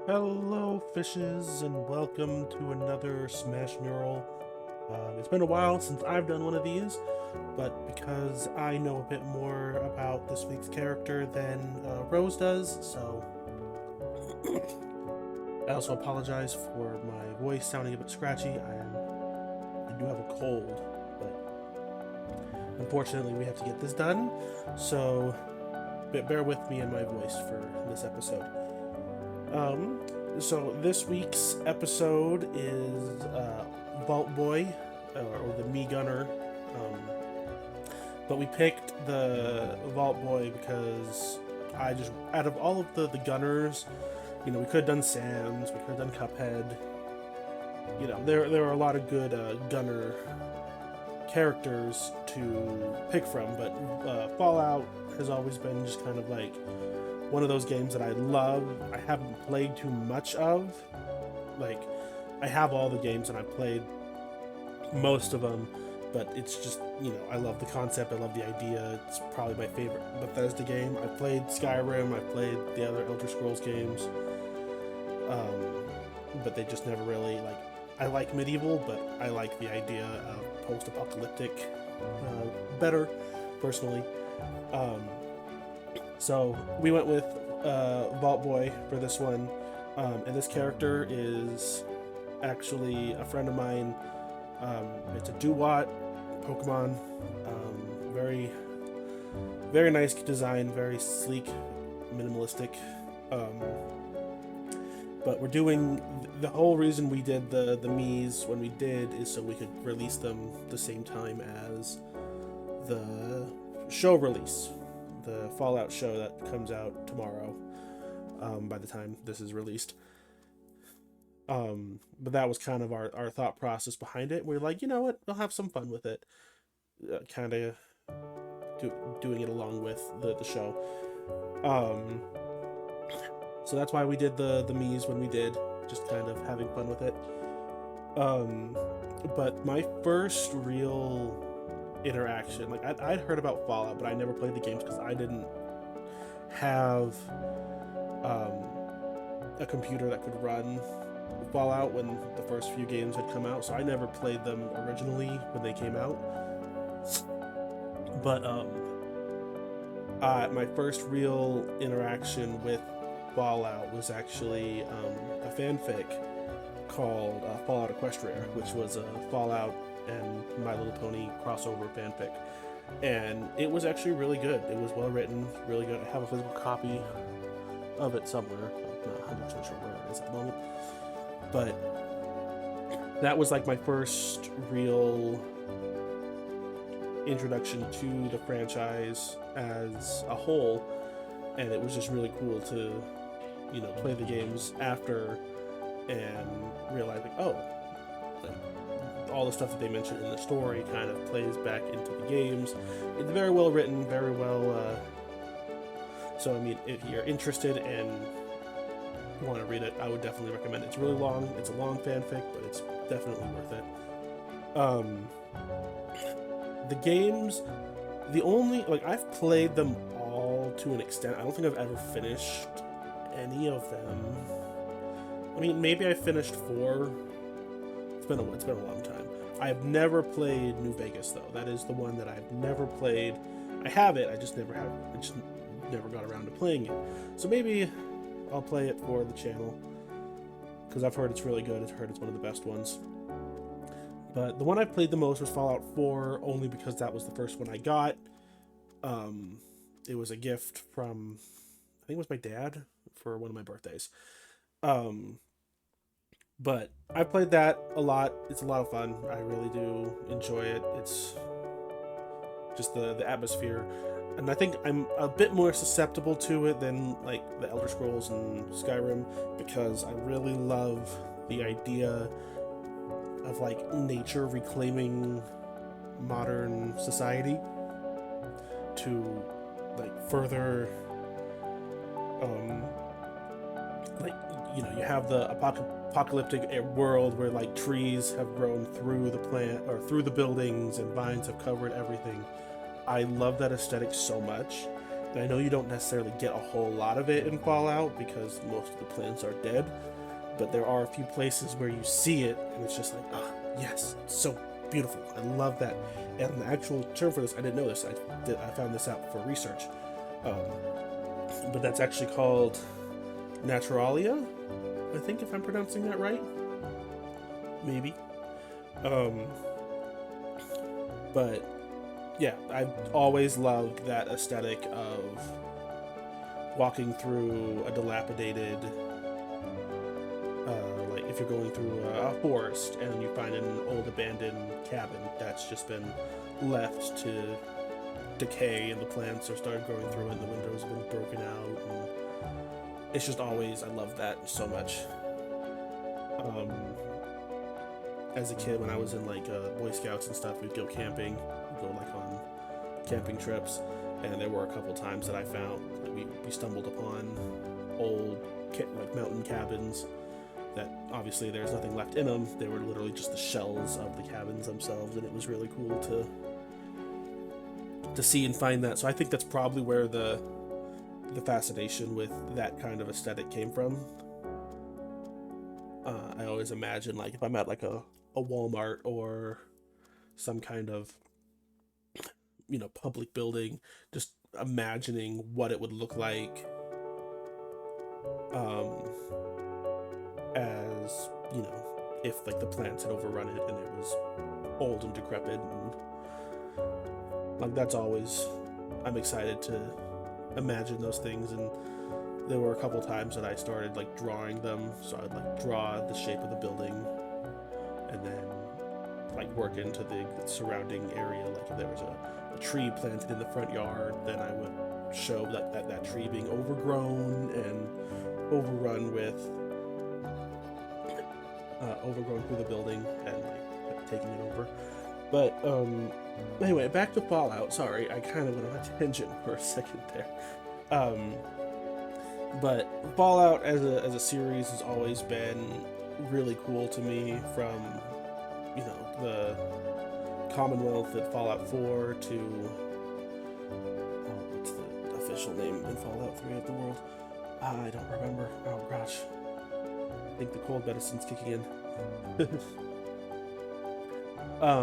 Hello, fishes, and welcome to another Smash Mural. It's been a while since I've done one of these, but because I know a bit more about this week's character than Rose does, so I also apologize for my voice sounding a bit scratchy. I do have a cold, but unfortunately we have to get this done, so bear with me and my voice for this episode. Um, so this week's episode is Vault Boy, or the Mii Gunner. But we picked the Vault Boy because out of all of the Gunners, we could have done Sans, we could have done Cuphead. There are a lot of good Gunner characters to pick from, but Fallout has always been just kind of like one of those games that I love. I haven't played too much of. Like, I have all the games and I've played most of them, but it's just, I love the concept, I love the idea. It's probably my favorite Bethesda game. I played Skyrim, I played the other Elder Scrolls games, but they just never really, I like medieval, but I like the idea of post-apocalyptic better, personally. So we went with Vault Boy for this one, and this character is actually a friend of mine. It's a Dewott Pokemon. Very, very nice design, very sleek, minimalistic. But we're doing the whole reason we did the Miis when we did is so we could release them the same time as the show release. The Fallout show that comes out tomorrow, by the time this is released. But that was kind of our thought process behind it. We're like, you know what, we'll have some fun with it. Kind of doing it along with the show. So that's why we did the Miis when we did, just kind of having fun with it. But my first real interaction, I'd heard about Fallout, but I never played the games because I didn't have a computer that could run Fallout when the first few games had come out, so I never played them originally when they came out. But my first real interaction with Fallout was actually a fanfic called Fallout Equestria, which was a Fallout and My Little Pony crossover fanfic, and it was actually really good. It was well written, really good. I have a physical copy of it somewhere. I'm not 100% sure where it is at the moment, but that was like my first real introduction to the franchise as a whole, and it was just really cool to play the games after and realizing, all the stuff that they mentioned in the story kind of plays back into the games. It's very well written, very well. So I mean, if you're interested and you want to read it, I would definitely recommend it. It's really long. It's a long fanfic, but it's definitely worth it. The games, I've played them all to an extent. I don't think I've ever finished any of them. I mean, maybe I finished 4. It's been a long time. I've never played New Vegas though. That is the one that I've never played. I have it. I just never got around to playing it. So maybe I'll play it for the channel because I've heard it's really good. I've heard it's one of the best ones. But the one I played the most was Fallout 4, only because that was the first one I got. It was a gift from, I think it was my dad for one of my birthdays. But I played that a lot. It's a lot of fun. I really do enjoy it. It's just the atmosphere. And I think I'm a bit more susceptible to it than like the Elder Scrolls and Skyrim, because I really love the idea of like nature reclaiming modern society to like further you have the apocalyptic world where like trees have grown through the plant or through the buildings and vines have covered everything. I love that aesthetic so much, I know you don't necessarily get a whole lot of it in Fallout because most of the plants are dead, but there are a few places where you see it and it's just like, ah, yes, it's so beautiful. I love that. And the actual term for this, I didn't know this. I found this out for research. Um, but that's actually called Naturalia, I think, if I'm pronouncing that right. Maybe. Um, but yeah, I've always loved that aesthetic of walking through a dilapidated, like if you're going through a forest and you find an old abandoned cabin that's just been left to decay and the plants are started growing through it and the windows have been broken out. And it's just always, I love that so much. As a kid, when I was in like Boy Scouts and stuff, we'd go camping, we'd go like on camping trips, and there were a couple times that I found that we stumbled upon old like mountain cabins that obviously there's nothing left in them. They were literally just the shells of the cabins themselves, and it was really cool to see and find that. So I think that's probably where the fascination with that kind of aesthetic came from. I always imagine, like, if I'm at like a Walmart or some kind of, you know, public building, just imagining what it would look like as, you know, if like the plants had overrun it and it was old and decrepit, and like that's always, I'm excited to imagine those things. And there were a couple times that I started like drawing them, so I'd like draw the shape of the building and then like work into the surrounding area. Like if there was a tree planted in the front yard, then I would show that tree being overgrown and overrun with overgrown through the building and like taking it over. But anyway, back to Fallout. Sorry, I kind of went on a tangent for a second there. But Fallout as a series has always been really cool to me, from, you know, the Commonwealth at Fallout 4 to, what's the official name in Fallout 3 of the world? I don't remember. Oh gosh. I think the cold medicine's kicking in. I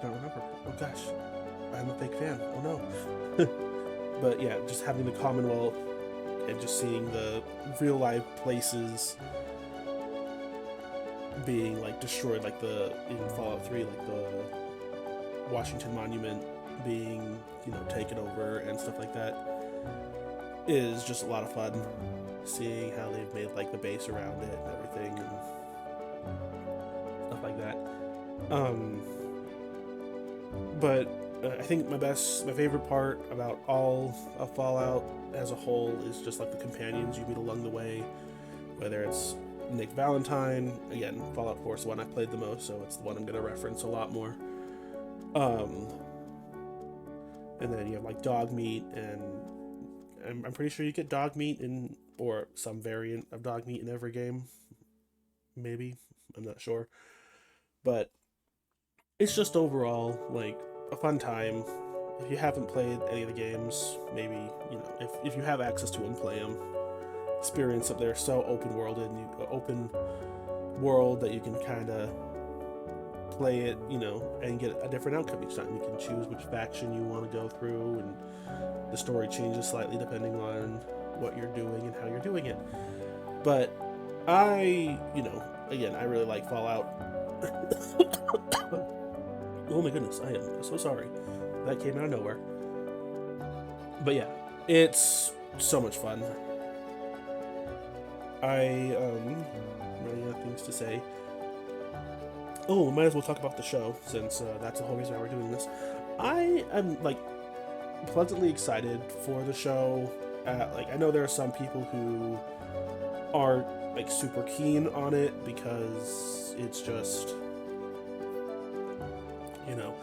don't remember. Oh gosh. I'm a big fan. Oh no. But yeah, just having the Commonwealth and just seeing the real life places being like destroyed, like in Fallout 3, like the Washington Monument being, you know, taken over and stuff like that, is just a lot of fun. Seeing how they've made like the base around it and everything and stuff like that. But I think my favorite part about all of Fallout as a whole is just like the companions you meet along the way, whether it's Nick Valentine. Again, Fallout 4 is the one I played the most, so it's the one I'm going to reference a lot more. And then you have like dog meat, and I'm pretty sure you get dog meat or some variant of dog meat in every game. Maybe, I'm not sure. But it's just overall like a fun time. If you haven't played any of the games, maybe, you know, if you have access to them, play them. Experience them. They're so open world that you can kind of play it, you know, and get a different outcome each time. You can choose which faction you want to go through, and the story changes slightly depending on what you're doing and how you're doing it. But I really like Fallout. Oh my goodness, I am so sorry. That came out of nowhere. But yeah, it's so much fun. Running out of things to say. Oh, we might as well talk about the show, since that's the whole reason why we're doing this. I am like pleasantly excited for the show. I know there are some people who aren't like super keen on it because it's just, you know,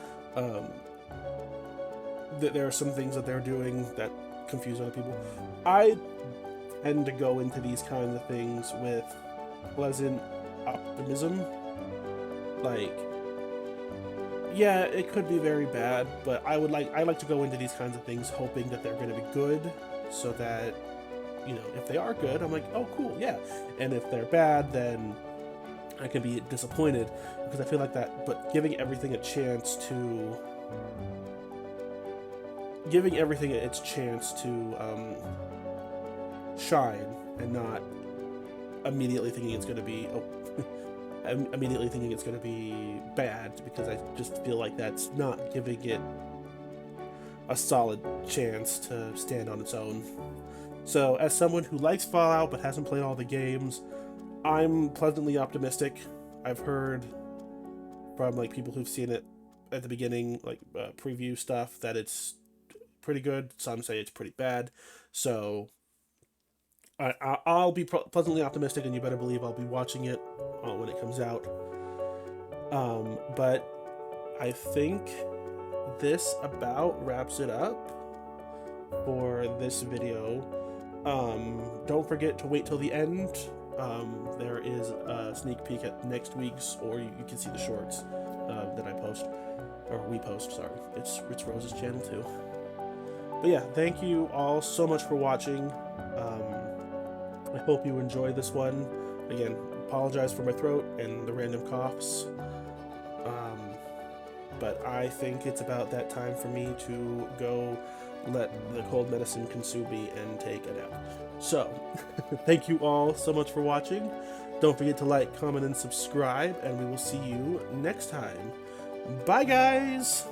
there are some things that they're doing that confuse other people. I tend to go into these kinds of things with pleasant optimism. Like, yeah, it could be very bad, but I like to go into these kinds of things hoping that they're going to be good, so that, you know, if they are good, I'm like, oh, cool, yeah. And if they're bad, then I can be disappointed, because I feel like that. But giving everything its chance to shine, and not immediately thinking it's going to be immediately thinking it's going to be bad, because I just feel like that's not giving it a solid chance to stand on its own. So, as someone who likes Fallout but hasn't played all the games, I'm pleasantly optimistic. I've heard from like people who've seen it at the beginning, like preview stuff, that it's pretty good. Some say it's pretty bad. So I'll be pleasantly optimistic, and you better believe I'll be watching it when it comes out. But I think this about wraps it up for this video. Don't forget to wait till the end. There is a sneak peek at next week's, or you can see the shorts that I post, or we post, sorry. It's Rose's channel too. But yeah, thank you all so much for watching. I hope you enjoy this one. Again, apologize for my throat and the random coughs. But I think it's about that time for me to go let the cold medicine consume me and take a nap. So, thank you all so much for watching. Don't forget to like, comment, and subscribe, and we will see you next time. Bye, guys!